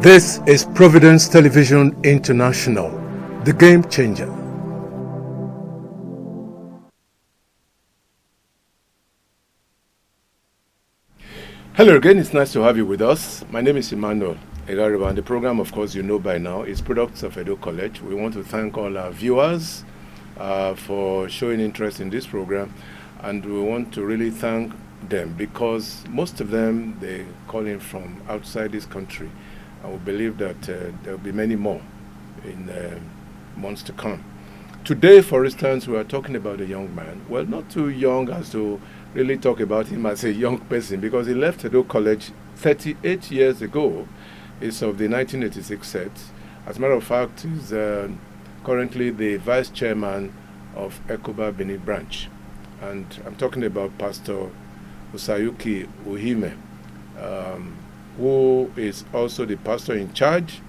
This is Providence Television International, the game changer. Hello again, it's nice to have you with us. My name is Emmanuel Egariba, and the program, of course, you know by now, is products of Edo College. We want to thank all our viewers for showing interest in this program, and we want to really thank them because most of them, they call in from outside this country, and we believe that there will be many more in months to come. Today, for instance, we are talking about a young man. Well, not too young as to really talk about him as a young person, because he left Edo College 38 years ago. He's of the 1986 set. As a matter of fact, he's currently the vice chairman of Ekoba Benin branch. And I'm talking about Pastor Usayuki Uhime, who is also the pastor in charge,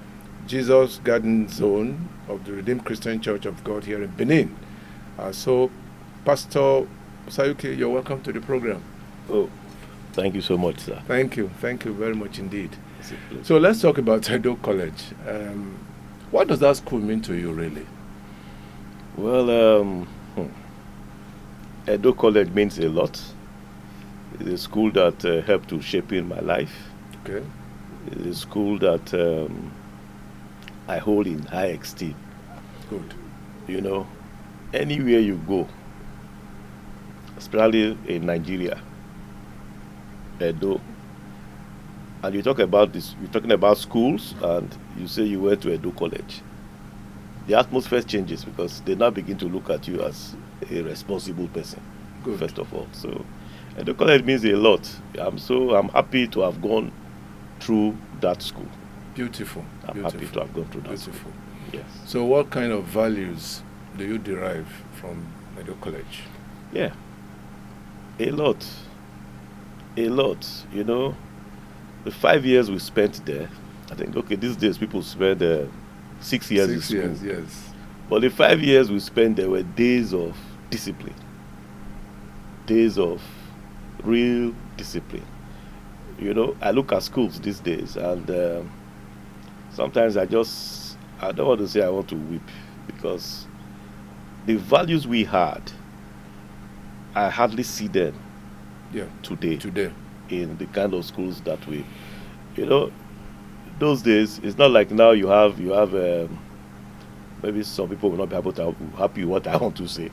Jesus Garden Zone of the Redeemed Christian Church of God here in Benin. So, Pastor Sayuki, you're welcome to the program. Oh, thank you so much, sir. Thank you very much indeed. So let's talk about Edo College. What does that school mean to you, really? Well, Edo College means a lot. It's a school that helped to shape in my life. Okay. It's a school that I hold in high esteem. Good. You know, anywhere you go, especially in Nigeria, Edo, and you talk about this, you're talking about schools, and you say you went to Edo College. The atmosphere changes because they now begin to look at you as a responsible person. Good. First of all. So Edo College means a lot. I'm happy to have gone through that school. Beautiful. I'm happy to have gone through that Beautiful. school. Yes. So what kind of values do you derive from Edo College? Yeah. A lot. You know, the 5 years we spent there, I think, okay, these days people spend 6 years in school. 6 years, yes. But the 5 years we spent there were days of discipline. Days of real discipline. You know, I look at schools these days, and sometimes I don't want to say I want to weep, because the values we had, I hardly see them today in the kind of schools that we, you know, those days, it's not like now you have maybe some people will not be able to help you what I want to say.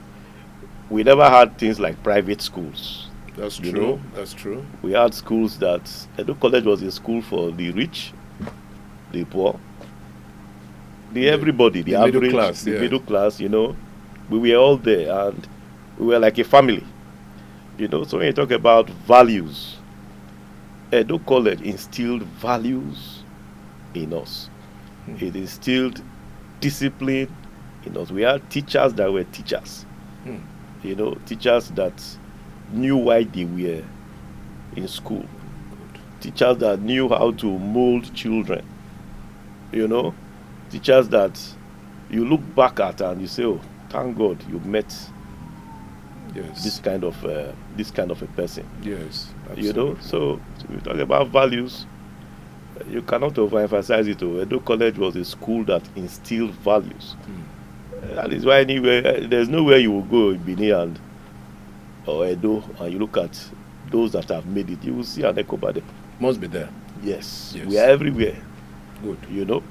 We never had things like private schools. That's true. You know? That's true. We had schools that Edo College was a school for the rich, the poor, everybody, the average, middle class, the middle class. You know, we were all there, and we were like a family. You know, so when you talk about values, Edo College instilled values in us. It instilled discipline in us. We had teachers that were teachers. You know, teachers that knew why they were in school. Teachers that knew how to mold children. You know, teachers that you look back at and you say, "Oh, thank God you met this kind of a person." Yes, absolutely. You know, so we talk about values. You cannot overemphasize it. Edo College was a school that instilled values. That is why there's nowhere you will go in Benin or Edo, and you look at those that have made it, you will see an Ekoba there. Must be there. Yes, we are everywhere. Good. You know,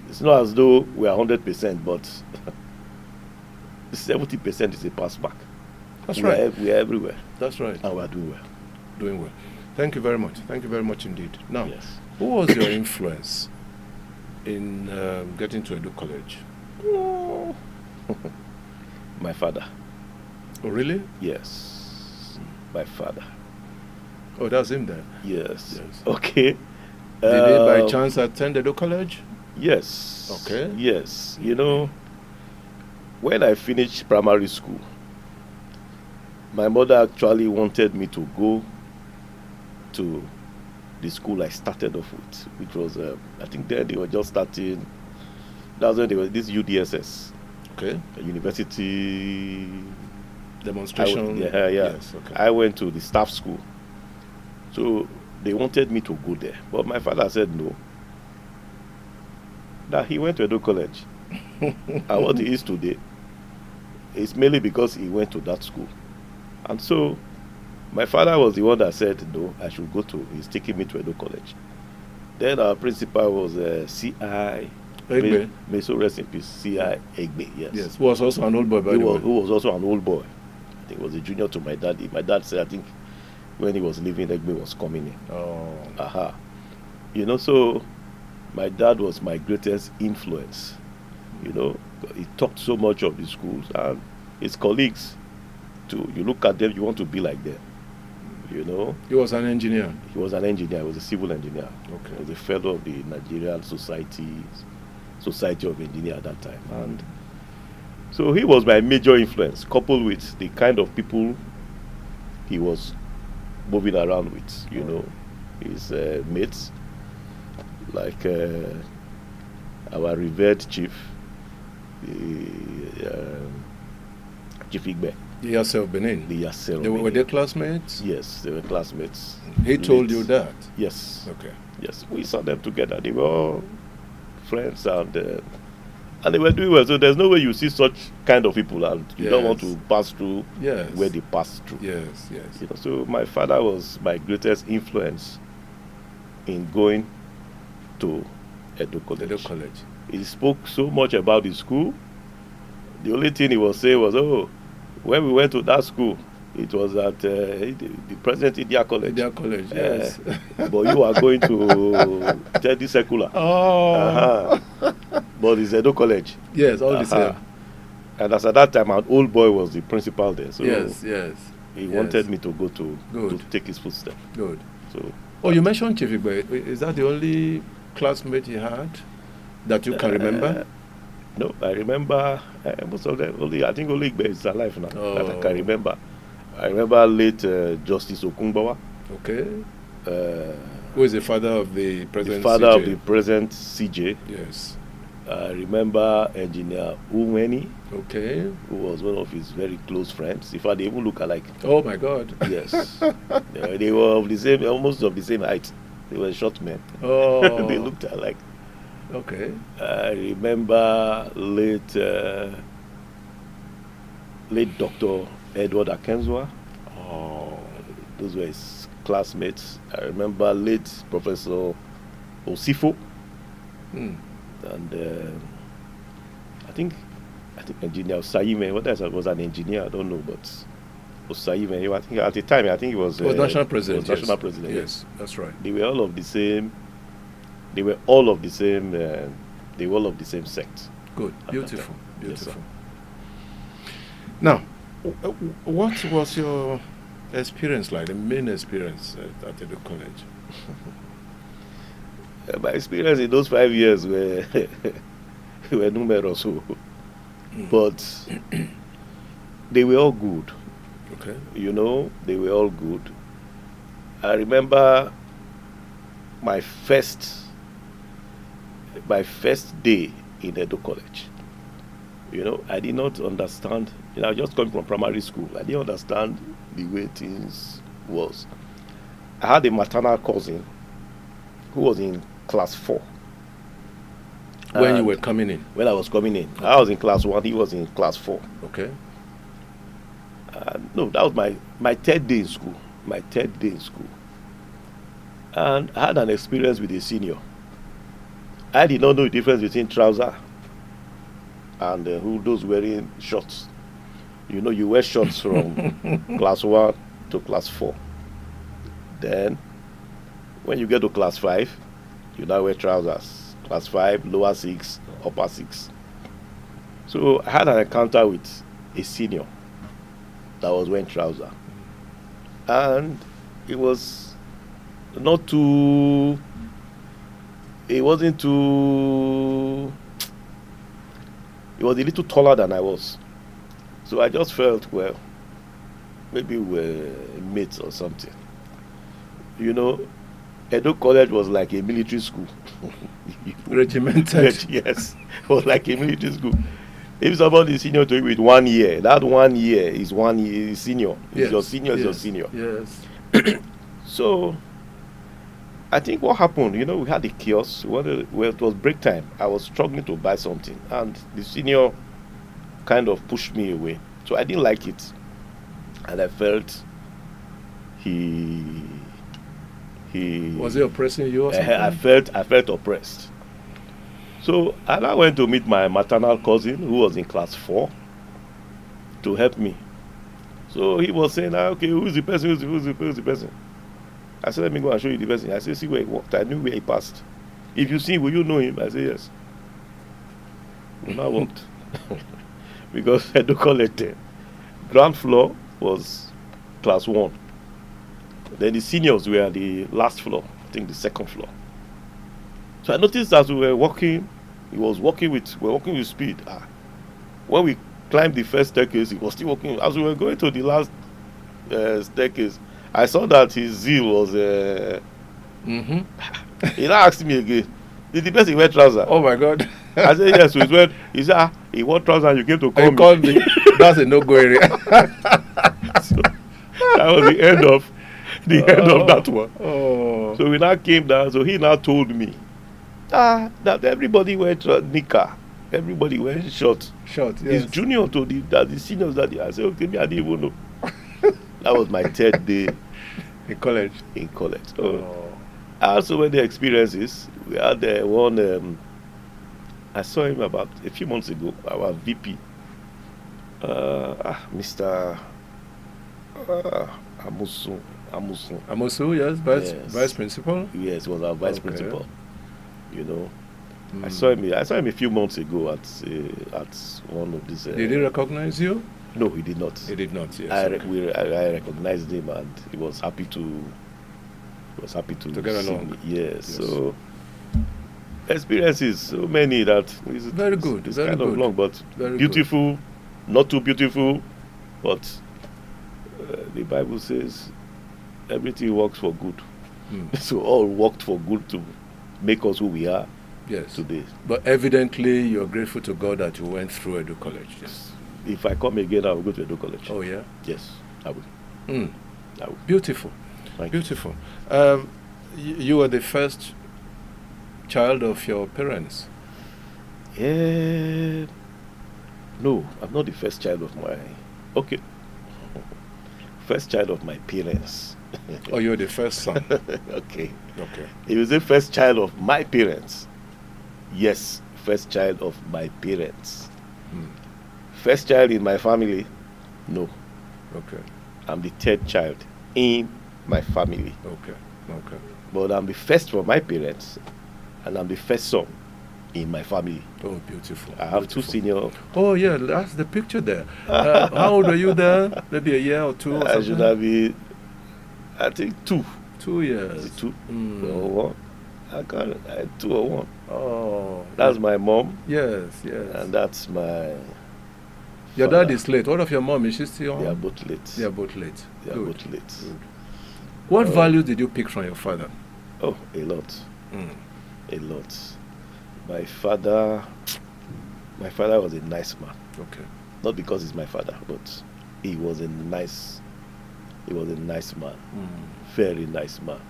it's not as though we are 100%, but 70% is a pass back. That's right. We are everywhere. That's right. And we are doing well. Doing well. Thank you very much. Thank you very much indeed. Now, yes. Who was your influence in getting to Edo College? My father. Oh, really? Yes. My father. Oh, that's him there. Yes. Okay. Did he by chance attend Edo College? Yes. Okay. Yes. You know, when I finished primary school, my mother actually wanted me to go to the school I started off with, which was, I think then they were just starting, that was when they were this UDSS. Okay. A university demonstration. Yes. Okay. I went to the staff school. So they wanted me to go there. But my father said no. that he went to Edo College. And what he is today is mainly because he went to that school. And so my father was the one that said, no, I should go to, he's taking me to Edo College. Then our principal was C.I. Egbe. May so rest in peace, C.I. Egbe, yes. Yes, who was also an old boy, by the way. Who was also an old boy. I think he was a junior to my daddy. My dad said, I think when he was leaving, Egbe was coming in. Oh. Aha. You know, so my dad was my greatest influence. You know, he taught so much of the schools and his colleagues. You look at them, you want to be like them. You know. He was an engineer. He was an engineer. He was a civil engineer. Okay. He was a fellow of the Nigerian Society of Engineers at that time. And so he was my major influence, coupled with the kind of people he was moving around with. You know, his mates, like our revered chief, Chief Igbe. The Yasser of Benin. The Yasser of Benin. Were they classmates? Yes, they were classmates. He told you that? Yes. Okay. Yes, we saw them together. They were all friends and they were doing well. So there's no way you see such kind of people and you don't want to pass through where they pass through. Yes, yes. You know, so my father was my greatest influence in going to Edo College. Edo College. He spoke so much about the school. The only thing he was saying was, oh, when we went to that school, it was at the present Edo College. Edo College, yes. But you are going to Teddy Secular. Oh. But it's Edo College. Yes, all the same. And as at that time, an old boy was the principal there. So yes. He wanted me to go to take his footsteps. Good. So. Oh, you mentioned Chief Igbe. Is that the only classmate you had that you can remember? No, I remember most of them. I think only Igbe is alive now. That I can remember. I remember late Justice Okungbawa. Okay. Who is the father of the present CJ? The father CJ? of the present CJ. Yes. I remember Engineer Uweni. Okay. Who was one of his very close friends. In fact, they even look alike. Oh my God. Yes. They were of the same, almost of the same height. They were short men. Oh. They looked alike. Okay. I remember late Dr. Edward Akenzwa. Oh. Those were his classmates. I remember late Professor Osifo. And I think Engineer Osayime, whether it was an engineer, I don't know, but Osayime, I think at the time, I think he was national president. National president. Yes, that's right. They were all of the same. They were all of the same. They were all of the same sect. Good, beautiful, beautiful. Yes, now, what was your experience like? The main experience at Edo College? My experience in those 5 years were numerous, but they were all good. Okay. You know, they were all good. I remember my first day in Edo College. You know, I did not understand. You know, I was just coming from primary school. I didn't understand the way things was. I had a maternal cousin who was in class 4. When you were coming in? When I was coming in. I was in class 1, he was in class 4. Okay. No, that was my third day in school. And I had an experience with a senior. I did not know the difference between trouser and those wearing shorts. You know, you wear shorts from class 1 to class 4. Then, when you get to class 5, you now wear trousers. Class 5, lower 6, upper 6. So I had an encounter with a senior that was wearing trousers. And it was not too... It wasn't too... It was a little taller than I was. So I just felt, well, maybe we're mates or something. You know, Edo College was like a military school. Regimented. Yes, it was like a military school. If somebody is senior to you with 1 year, that 1 year is 1 year is senior. Yes. Your senior is your senior. Yes. So I think what happened, we had a kiosk. Well, it was break time. I was struggling to buy something, and the senior kind of pushed me away. So I didn't like it, and I felt he Was he oppressing you or something? I felt oppressed. So I went to meet my maternal cousin who was in class 4 to help me. So he was saying, okay, who's the person? Who's the person? I said, let me go and show you the person. I said, see where he walked. I knew where he passed. If you see him, will you know him? I said, yes. We now walked. Because Edo College, ground floor was class 1. Then the seniors were at the last floor, I think the second floor. So I noticed as we were walking, we were walking with speed. When we climbed the first staircase, he was still walking. As we were going to the last staircase, I saw that his zeal was. He now asked me again, did the person wear trousers? Oh my God. I said, yes. So he said, he wore trousers and you came to call me. Called me. That's a no-go area. So that was the end of that one. Oh. So we now came down. So he now told me that everybody wear knicker, everybody wear short. Short, yes. It's junior to the seniors that I said, okay, me I didn't even know. That was my 3rd day in college. So I also went the experiences. We had one. I saw him about a few months ago. Our VP, Mr. Amusu, yes, vice principal. Yes, was our vice principal. I saw him a few months ago at one of these. Did he recognize you? No, he did not. He did not. Yes. I recognized him, and he was happy to. get along. Me. Yes. So experiences, so many that is very good. It's very kind good. of long, but very beautiful, good. Not too beautiful, but the Bible says everything works for good. So all worked for good to make us who we are. Yes. Today. But evidently, you're grateful to God that you went through Edo College. Yes. If I come again, I will go to Edo College. Oh yeah. Yes, I will. I will. Beautiful. Beautiful. You were the first child of your parents. No, I'm not the first child of my. Okay. First child of my parents. Oh, you're the first son. Okay. Okay. If you say first child of my parents, yes, first child of my parents. First child in my family, no. Okay. I'm the 3rd child in my family. Okay. Okay. But I'm the first from my parents, and I'm the first son in my family. Oh, beautiful. I have 2 senior. Oh, yeah, that's the picture there. How old were you there? Maybe a year or 2 or something? I should have been, I think 2. 2 years. 2 or 1. I can't, 2 or 1. Oh. That's my mom. Yes. And that's my Your father. dad is late. What of your mom? Is she still on? They are both late. They are both late. Good. What values did you pick from your father? Oh, a lot. A lot. My father was a nice man. Okay. Not because he's my father, but he was a nice man. Very nice man.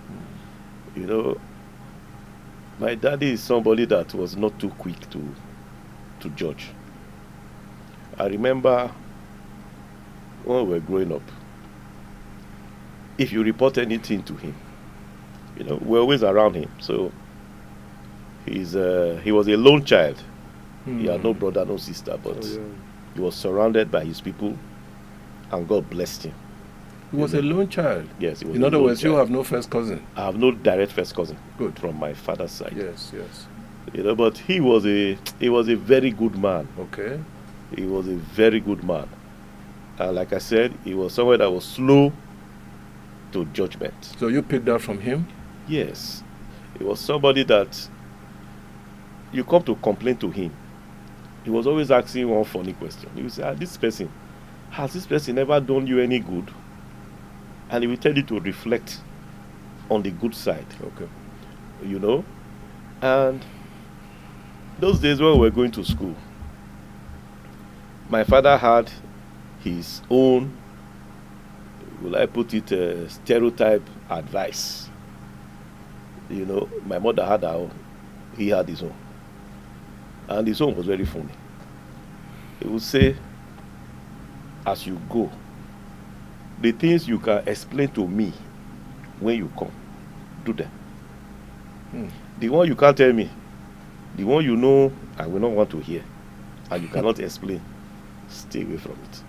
My daddy is somebody that was not too quick to judge. I remember when we were growing up, if you report anything to him, we're always around him. So he was a lone child. He had no brother, no sister, but he was surrounded by his people, and God blessed him. He was a lone child? Yes. He was in other words, you have no first cousin? I have no direct first cousin. Good. From my father's side. Yes. But he was a very good man. Okay. He was a very good man. And like I said, he was someone that was slow to judgment. So you picked that from him? Yes. He was somebody that you come to complain to him. He was always asking one funny question. He would say, has this person ever done you any good? And he will tell you to reflect on the good side. Okay. And those days when we were going to school, my father had his own, will I put it, stereotype advice. You know, my mother had her own. He had his own. And his own was very funny. He would say, as you go, the things you can explain to me when you come, do them. The one you can't tell me, the one you know I will not want to hear, and you cannot explain, stay away from it.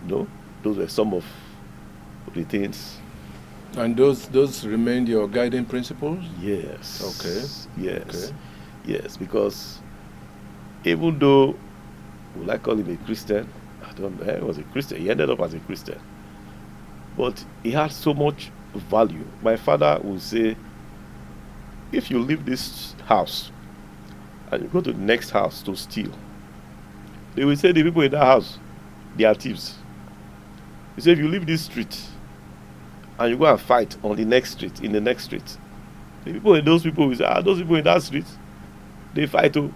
No, those were some of the things. And those remained your guiding principles? Yes. Okay. Yes. Okay. Yes, because even though, will I call him a Christian? I don't know. He was a Christian. He ended up as a Christian. But he had so much value. My father would say, if you leave this house and you go to the next house to steal, they will say the people in that house, they are thieves. He said, if you leave this street and you go and fight on the next street, in the next street, the people in those people will say, those people in that street, they fight too.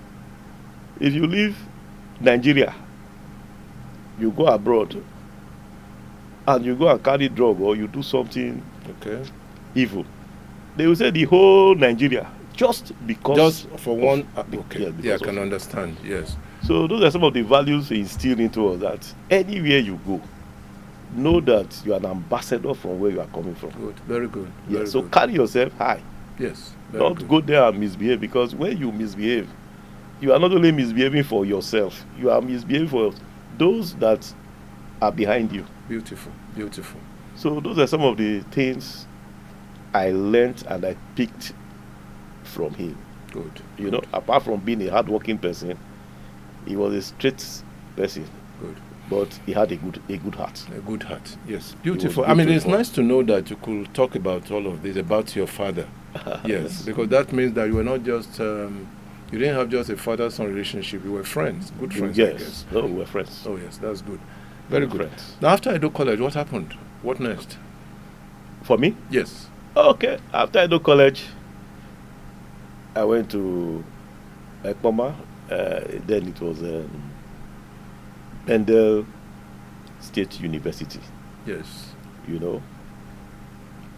If you leave Nigeria, you go abroad and you go and carry drug or you do something evil, they will say the whole Nigeria, just for one. Okay, yeah, I can understand. Yes. So those are some of the values he instilled into us, that anywhere you go, know that you are an ambassador from where you are coming from. Good, very good. Yeah, very so good. carry yourself high. Yes. Don't go there and misbehave, because when you misbehave, you are not only misbehaving for yourself, you are misbehaving for those that are behind you. Beautiful, beautiful. So those are some of the things I learned and I picked from him. Good. You know, apart from being a hardworking person, he was a straight person. Good. But he had a good heart. A good heart, yes. Beautiful. I mean, it's nice to know that you could talk about all of this, about your father. Yes, because that means that you were not just, you didn't have just a father-son relationship, you were friends, good friends, yes. I guess. No, we were friends. Oh, yes, that's good. Very good. Friends. Now, after Edo College, what happened? What next? For me? Yes. Okay, after Edo College, I went to Ekpoma. Then it was Parental State University. Yes. You know,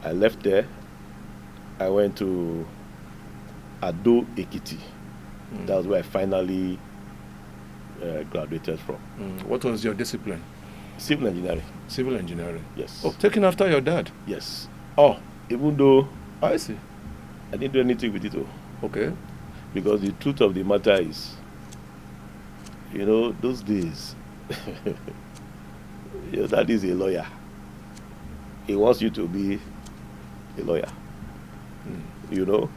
I left there. I went to Ado Ekiti. That's where I finally graduated from. What was your discipline? Civil engineering. Civil engineering. Yes. Oh, taken after your dad? Yes. Oh, Even though I see. I didn't do anything with it, Okay. because the truth of the matter is, you know, those days, your dad is a lawyer. He wants you to be a lawyer. You know,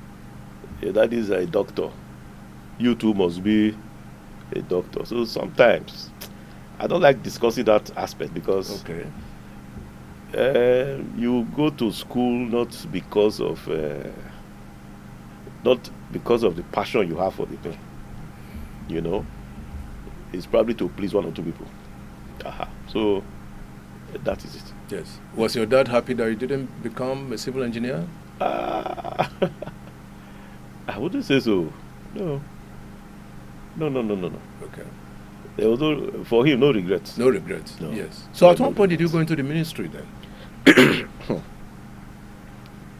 your dad is a doctor. You too must be a doctor. So sometimes I don't like discussing that aspect, because you go to school not because of the passion you have for the thing. You know, it's probably to please one or two people. So that is it. Yes. Was your dad happy that you didn't become a civil engineer? I wouldn't say so. No. Okay. There was for him, no regrets. No regrets. No. Yes. So at what point did you go into the ministry then?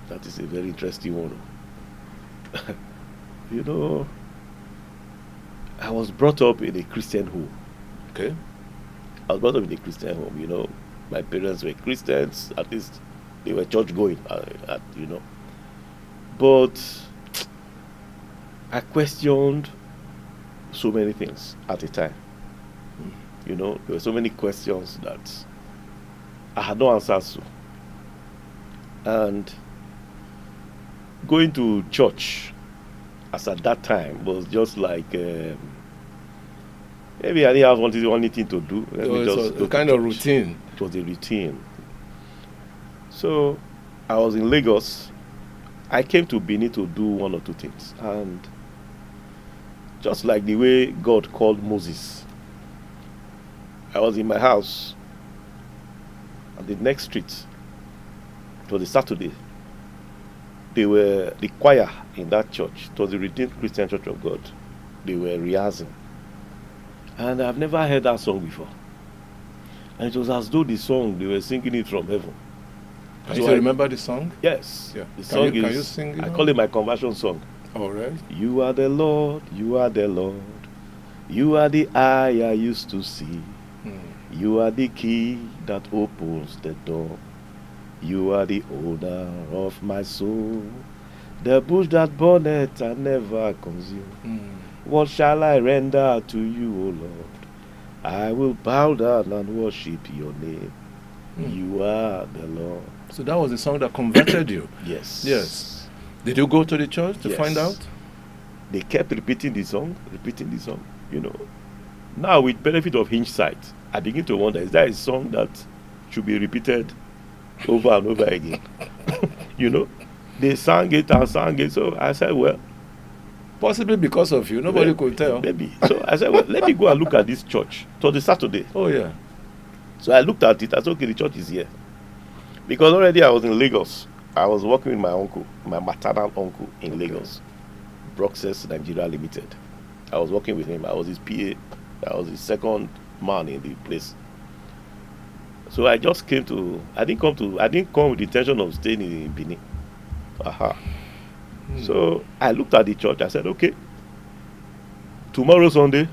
That is a very interesting one. You know, I was brought up in a Christian home. Okay. I was brought up in a Christian home. You know, my parents were Christians. At least they were church going. You know, but I questioned so many things at a time. You know, there were so many questions that I had no answers to. And going to church, as at that time, was just like, maybe I didn't have anything to do. Let me just go a kind of routine. It was a routine. So I was in Lagos. I came to Benin to do one or two things. And just like the way God called Moses, I was in my house, and the next street, it was a Saturday, the choir in that church, it was the Redeemed Christian Church of God, they were rehearsing. And I've never heard that song before. And it was as though the song, they were singing it from heaven. Can So you I- still remember the song? Yes. Yeah. The Can song you is, sing it I now? call it my conversion song. All right. You are the Lord, you are the Lord. You are the eye I used to see. You are the key that opens the door. You are the owner of my soul. The bush that burneth and never consumed. What shall I render to you, O Lord? I will bow down and worship your name. You are the Lord. So that was the song that converted you. Yes. Yes. Did you go to the church to Yes. find out? They kept repeating the song, you know. Now, with benefit of hindsight, I begin to wonder, is that a song that should be repeated over and over again? You know, they sang it and sang it, so I said, well, Possibly because of you. Nobody could tell. maybe. So I said, well, let me go and look at this church. It was a Saturday. Oh, yeah. So I looked at it, I said, okay, the church is here. Because already I was in Lagos. I was working with my uncle, my maternal uncle in Lagos, Broxes Nigeria Limited. I was working with him. I was his PA. I was his second man in the place. So I just came to, I didn't come with the intention of staying in Benin. So I looked at the church. I said, okay, tomorrow Sunday,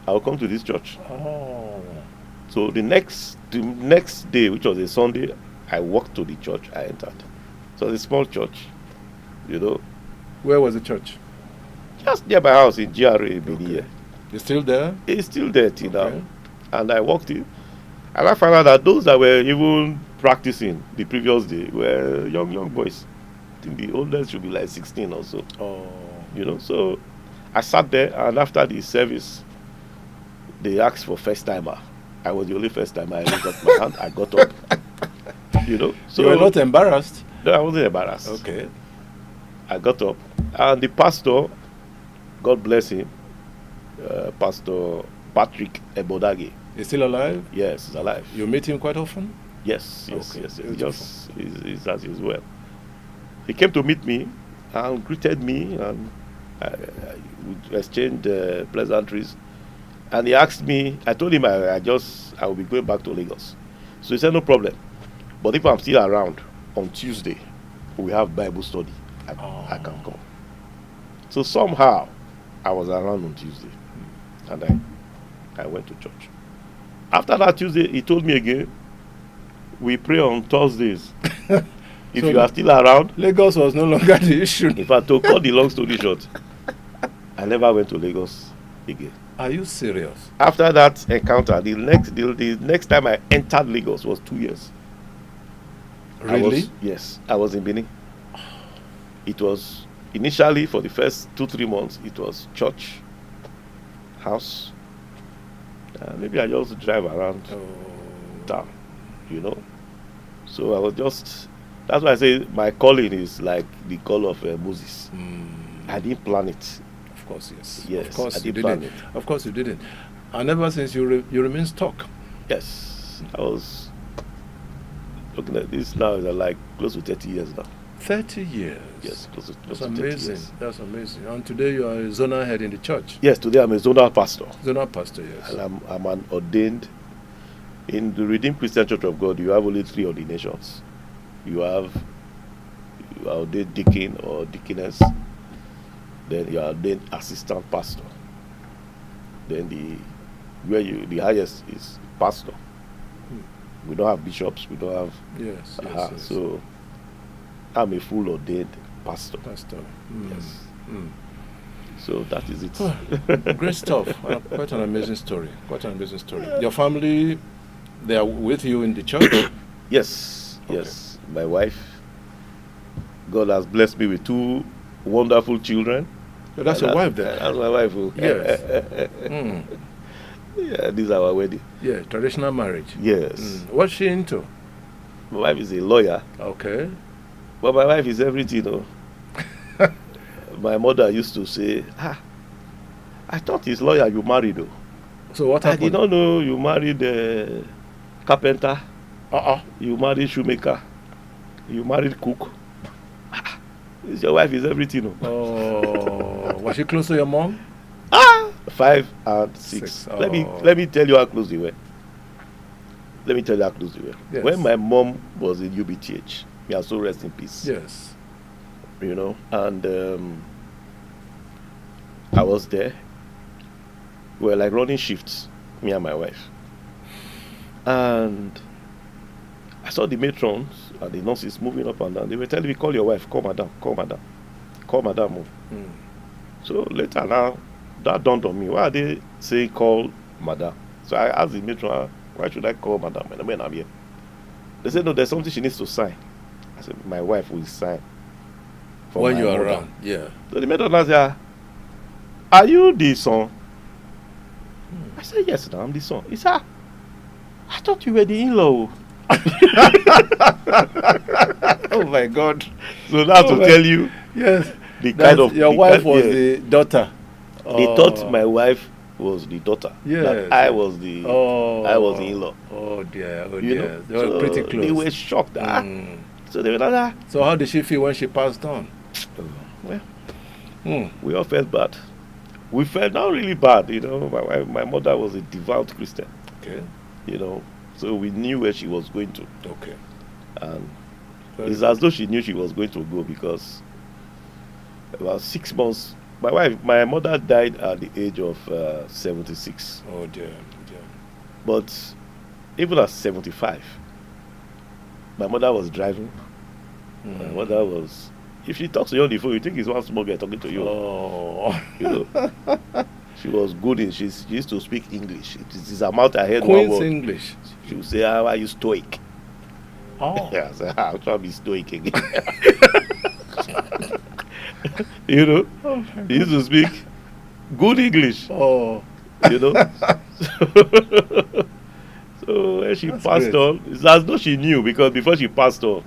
I'll come to this church. Oh. So the next day, which was a Sunday, I walked to the church. I entered. So it's a small church, you know, Where was the church? just near my house in GRA, Benin. You're still there? It's still there till Okay. now. And I walked in, and I found out that those that were even practicing the previous day were young boys. I think the oldest should be like 16 or so. Oh. You know, so I sat there, and after the service, they asked for first timer. I was the only first timer. I raised up my hand. I got up. You know, so You were not embarrassed? no, I wasn't embarrassed. Okay. I got up, and the pastor, God bless him, Pastor Patrick Ebodage. He's still alive? Yes, he's alive. You meet him quite often? Yes. Okay, He beautiful. he's as well. He came to meet me and greeted me, and we exchanged pleasantries. And he asked me, I told him I will be going back to Lagos. So he said, no problem. But if I'm still around on Tuesday, we have Bible study. I can come. So somehow, I was around on Tuesday, and I went to church. After that Tuesday, he told me again, we pray on Thursdays. If So you are still around, Lagos was no longer the issue. in fact, to cut the long story short, I never went to Lagos again. Are you serious? After that encounter, the next time I entered Lagos was 2 years. Really? Yes, I was in Benin. It was initially for the first 2-3 months, it was church, house. Maybe I just drive around town, you know. So I was just, that's why I say my calling is like the call of Moses. I didn't plan it. Of course, yes. Yes, Of course I you did plan didn't. it. Of course you didn't. And ever since you remain stuck. Yes, I was looking at this now is like close to 30 years now. 30 years. Yes, close That's to 30 amazing. years. That's amazing. And today you are a zonal head in the church. Yes, today I'm a zonal pastor. Zonal pastor, yes. And I'm an ordained. In the Redeemed Christian Church of God, you have only 3 ordinations. You are ordained deacon or deaconess. Then you are ordained assistant pastor. Then the highest is pastor. We don't have bishops. We don't have. Yes, yes. So I'm a full ordained pastor. Pastor. Yes. Mm. So that is it. Great stuff. Quite an amazing story. Quite an amazing story. Your family, they are with you in the church? Yes. Okay. Yes. My wife. God has blessed me with 2 wonderful children. So that's your wife then? That's my wife. Yes. Yeah, this is our wedding. Yeah, traditional marriage. Yes. What's she into? My wife is a lawyer. Okay. But my wife is everything, you know. My mother used to say, I thought he's lawyer you married though. So what happened? I did not know you married a carpenter. You married shoemaker. You married cook. Your wife is everything. Oh, was she close to your mom? 5 and 6. Oh. Let me tell you how close they were. Yes. Yes. When my mom was in UBTH, May her soul rest in peace. Yes. You know, and I was there. We were like running shifts, me and my wife. And I saw the matrons and the nurses moving up and down. They were telling me, call your wife, call madam, call madam, call madam. Move. So later now, that dawned on me. Why are they saying call madam? So I asked the matron, why should I call madam when I'm here? They said, no, there's something she needs to sign. I said, my wife will sign. When you are around, yeah. So the matron said, are you the son? I said, yes, no, I'm the son. He said, I thought you were the in-law. Oh my God. So that's to tell you, yes, the kind of your wife was the daughter. They thought my wife was the daughter. Yes. That I was the in-law. Oh dear, You know? They were So pretty close. They were shocked. So they were like, So how did she feel when she passed on? Well, we all felt bad. We felt not really bad, you know. My mother was a devout Christian. Okay. You know, so we knew where she was going to. Okay. And it's as though she knew she was going to go, because about 6 months, my mother died at the age of 76. Oh dear. But even at 75, my mother was driving. My mother was, if she talks to you on the phone, you think it's one small girl talking to you. Oh. You know. She was good in, she used to speak English. It is her mouth I heard Queen's one word. English. She would say, how are you stoic? Oh. Yeah, so I'll try to be stoic again. You know, he used to speak good English. Oh. You know. So when she passed great. on, it's as though she knew, because before she passed on,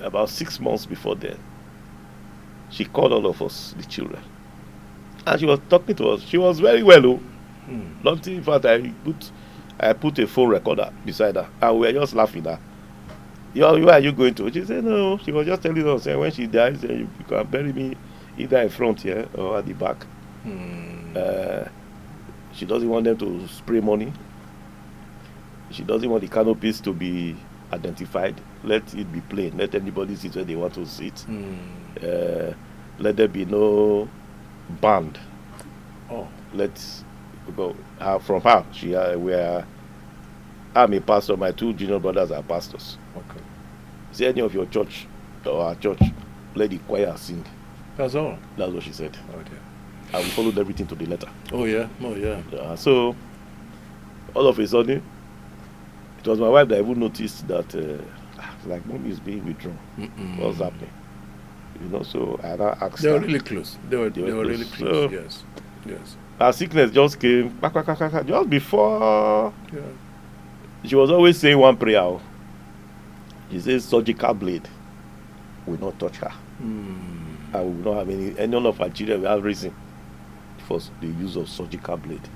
about 6 months before then, she called all of us, the children, and she was talking to us. She was very well, oh. Nothing. In fact, I put a phone recorder beside her, and we were just laughing at her. Where are you going to? She said, no. She was just telling us, when she dies, you can bury me either in front here or at the back. She doesn't want them to spray money. She doesn't want the canopies to be identified. Let it be plain. Let anybody sit where they want to sit. Let there be no band. Oh. Let's go from her. I'm a pastor. My 2 junior brothers are pastors. Okay. Say any of your church or our church, let the choir sing. That's all. That's what she said. Oh dear. And we followed everything to the letter. Oh yeah. So all of a sudden, it was my wife that even noticed that like mom is being withdrawn. What's happening? You know, so I now asked They were her. really close. They were really close. So, yes. Her sickness just came just before. Yeah. She was always saying one prayer. She says surgical blade will not touch her. And we will not have any none of our children will have reason for the use of surgical blade.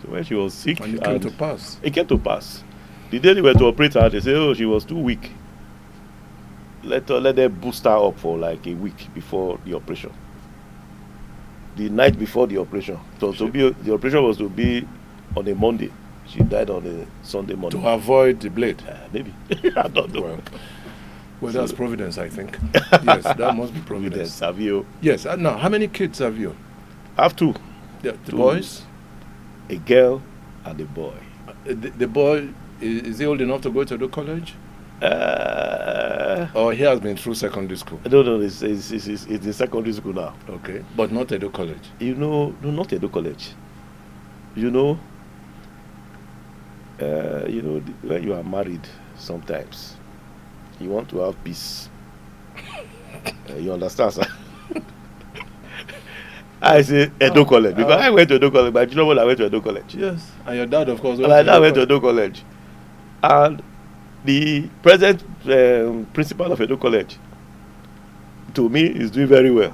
So when she was sick, And it came to pass. It came to pass. The day they were to operate her, they said, oh, she was too weak. Let them boost her up for like a week before the operation. The night before the operation. So the operation was to be on a Monday. She died on a Sunday morning. To avoid the blade. Maybe. I don't know. Well, that's providence, I think. Yes, that must be providence. Have you? Yes. Now, how many kids have you? I have 2. The 2 boys? A girl and a boy. The boy, is he old enough to go to Edo College? Or he has been through secondary school? No, it's in secondary school now. Okay, but not Edo College. You know, no, not Edo College. You know, when you are married, sometimes you want to have peace. You understand, sir? I say Edo College because I went to Edo College, but you know what? I went to Edo College. Yes, and your dad, of course. My dad went to Edo College, and the present principal of Edo College, to me, is doing very well.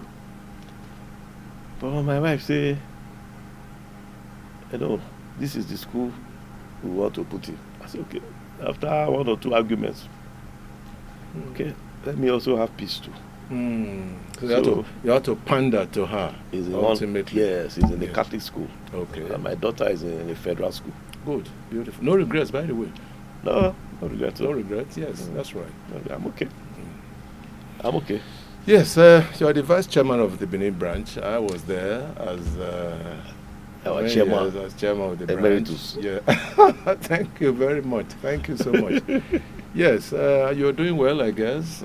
But my wife say, this is the school we want to put him. I said, okay. After 1 or 2 arguments, okay, let me also have peace too. So you have to pander to her. Ultimately. Yes, he's in a Catholic school. Okay. And my daughter is in a federal school. Good, beautiful. No regrets, by the way. No, No regret. No regrets. Yes, that's right. I'm okay. I'm okay. Yes, you are the vice chairman of the Benin branch. I was there as Our many chairman, years as chairman of the emeritus. branch. Yeah. Thank you very much. Thank you so much. Yes, you're doing well, I guess.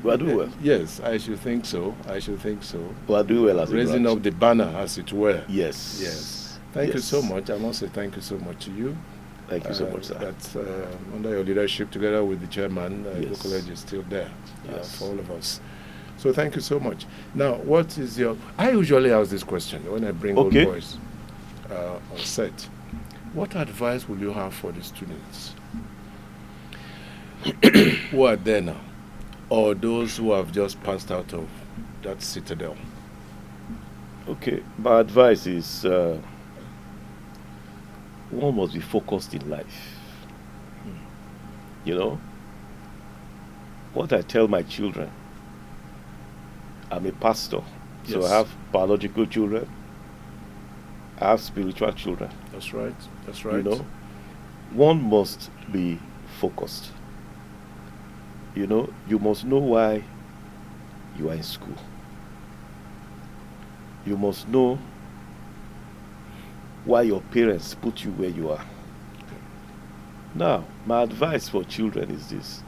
We are doing well. Yes, I should think so. I should think so. We are doing well as a Raising branch. up the banner, as it were. Yes. Yes. Thank you so much. I must say thank you so much to you. Thank you so much, sir. That's under your leadership, together with the chairman, Edo Yes. College is still there Yes. for all of us. So thank you so much. Now, what is your... I usually ask this question when I bring old Okay. boys on set. What advice will you have for the students who are there now, or those who have just passed out of that citadel? Okay. My advice is one must be focused in life. You know, what I tell my children, I'm a pastor, so Yes. I have biological children, I have spiritual children. That's right. That's right. You know, one must be focused. You know, you must know why you are in school. You must know why your parents put you where you are. Now, my advice for children is this.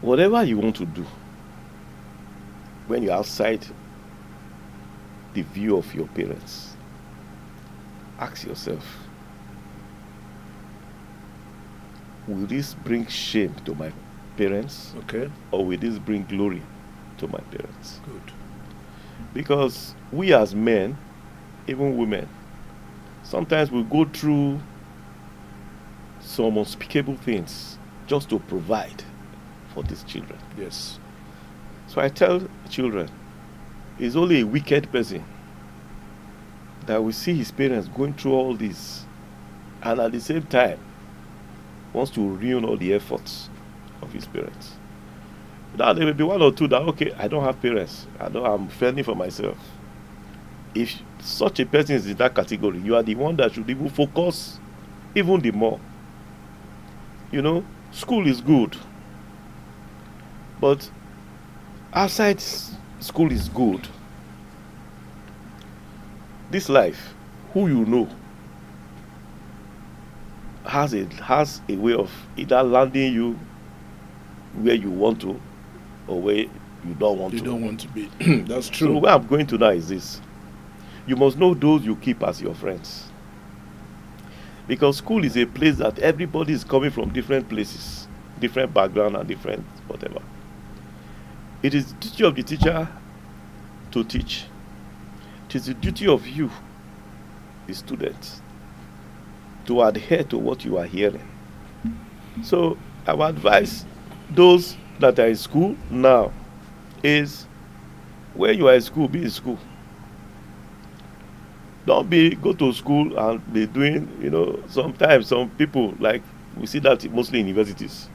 Whatever you want to do, when you're outside the view of your parents, ask yourself, will this bring shame to my parents, Okay. or will this bring glory to my parents? Good. Because we as men, even women, sometimes we go through some unspeakable things just to provide for these children. Yes. So I tell children, it's only a wicked person that will see his parents going through all this, and at the same time wants to ruin all the efforts of his parents. Now there may be one or two that, okay, I don't have parents, I'm fending for myself. If such a person is in that category, you are the one that should even focus even the more. You know, school is good, but outside school is good. This life, who you know, has a way of either landing you where you want to, or where you don't want You to. don't want to be. That's So true. where I'm going to now is this. You must know those you keep as your friends. Because school is a place that everybody is coming from different places, different background and different whatever. It is the duty of the teacher to teach. It is the duty of you, the student, to adhere to what you are hearing. So I would advise those that are in school now is, when you are in school, be in school. Don't go to school and be doing, sometimes some people, like, we see that mostly in universities.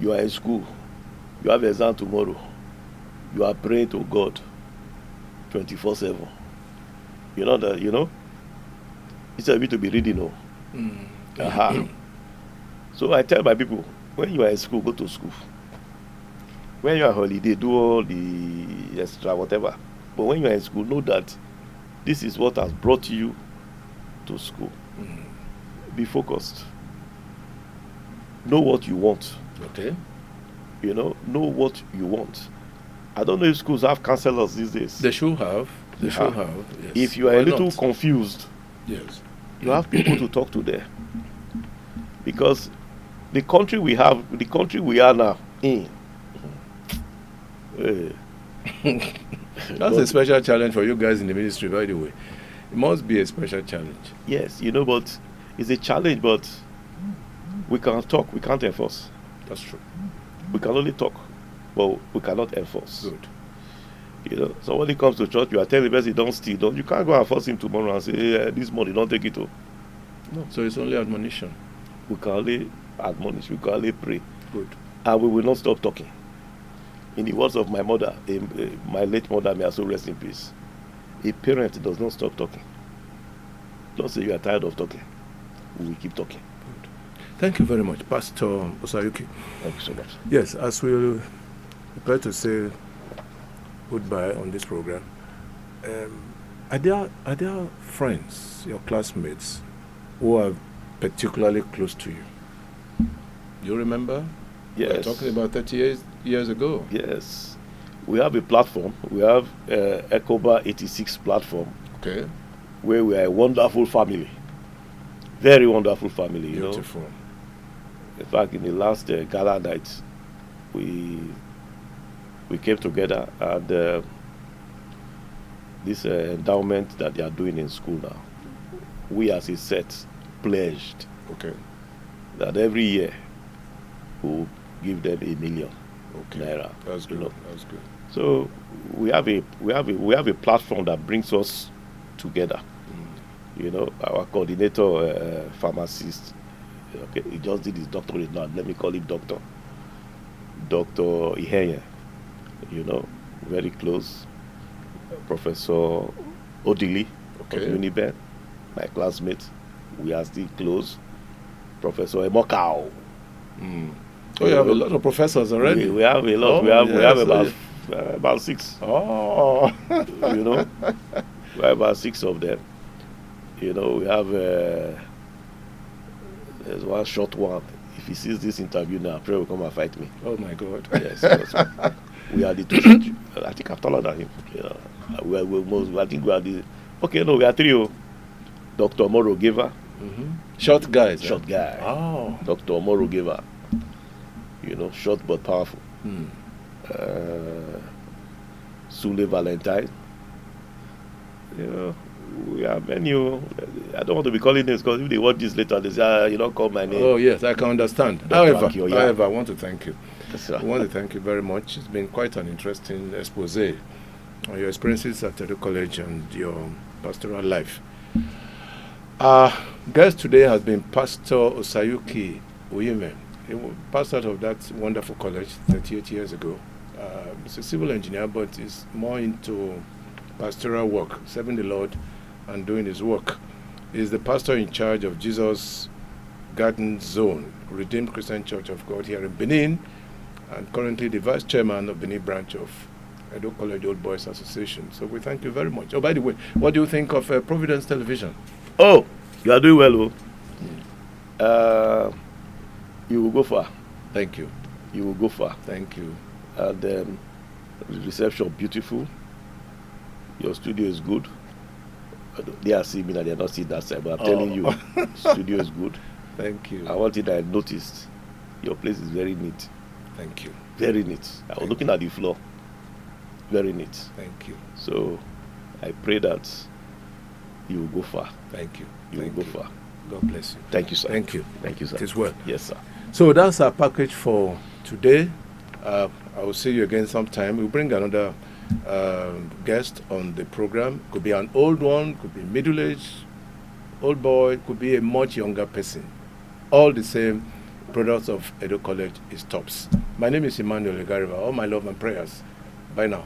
You are in school, you have exam tomorrow, you are praying to God 24/7. Instead of you to be reading, So I tell my people, when you are in school, go to school. When you are on holiday, do all the extra whatever. But when you are in school, know that this is what has brought you to school. Be focused. Know what you want. Okay. Know what you want. I don't know if schools have counselors these days. They should have. They should have. Yes. If you are Why a little not? confused, Yes. you have people to talk to there. Because the country we are now in, That's a special challenge for you guys in the ministry, by the way. It must be a special challenge. yes, but it's a challenge, but we can talk, we can't enforce. That's true. We can only talk, but we cannot enforce. Good. Somebody comes to church, you are telling the person, don't steal. You can't go and force him tomorrow and say, hey, this money, don't take it. No. So it's only admonition. We can only admonish, we can only pray. Good. And we will not stop talking. In the words of my mother, my late mother, may her soul rest in peace, a parent does not stop talking. Don't say you are tired of talking. we will keep talking. Thank you very much, Pastor Osayuki. Thank you so much. Yes, as we prepare to say goodbye on this program, are there friends, your classmates, who are particularly close to you? You remember? Yes. We're talking about 30 years ago. Yes. We have a platform. We have ECOBA 86 platform. Okay. Where we are a wonderful family. Very wonderful family, you Beautiful. know. In fact, in the last gala night, we came together, and this endowment that they are doing in school now, we as a set pledged that every year we'll give them $1 million naira. That's good. You know. That's good. So we have a platform that brings us together. You know, our coordinator, pharmacist, okay, he just did his doctorate now. Let me call him Dr. Ihenye. You know, very close. Professor Odili of Uniben, my classmate. We are still close. Professor Emokao. Oh, you have a lot of professors already. We have a lot. Oh, we have about 6. Oh. You know, we have about 6 of them. You know, we have there's one short one. If he sees this interview now, pray will come and fight me. Oh my God. Yes. We are the 2. I think I'm taller than him. Yeah. I think we are the. Okay, no, we are 3. Dr. Moro Giver. Short guys. Short guy. Oh. Dr. Moro Giver. You know, short but powerful. Sule Valentine. You know, we have many. I don't want to be calling names because if they watch this later, they say, you don't call my name. Oh, yes, I can understand. However, I want to thank you. Yes, sir. I want to thank you very much. It's been quite an interesting expose on your experiences at Edo College and your pastoral life. Our guest today has been Pastor Osayuki Uyime. He was pastor of that wonderful college 38 years ago. He's a civil engineer, but he's more into pastoral work, serving the Lord and doing his work. He's the pastor in charge of Jesus Garden Zone, Redeemed Christian Church of God here in Benin, and currently the vice chairman of Benin branch of Edo College Old Boys Association. So we thank you very much. Oh, by the way, what do you think of Providence Television? Oh, you are doing well, you will go far. Thank you. You will go far. Thank you. And the reception beautiful. Your studio is good. They are seeing me that they are not seeing that side, but I'm telling you, studio is good. Thank you. And one thing that I noticed, your place is very neat. Thank you. Very neat. I was looking at the floor. Very neat. Thank you. So I pray that you will go far. Thank you. You will go far. God bless you. Thank you, sir. Thank you. Thank you, sir. It is well. Yes, sir. So that's our package for today. I will see you again sometime. We'll bring another guest on the program. Could be an old one, could be middle-aged, old boy, could be a much younger person. All the same, products of Edo College is tops. My name is Emmanuel Egariba. All my love and prayers. Bye now.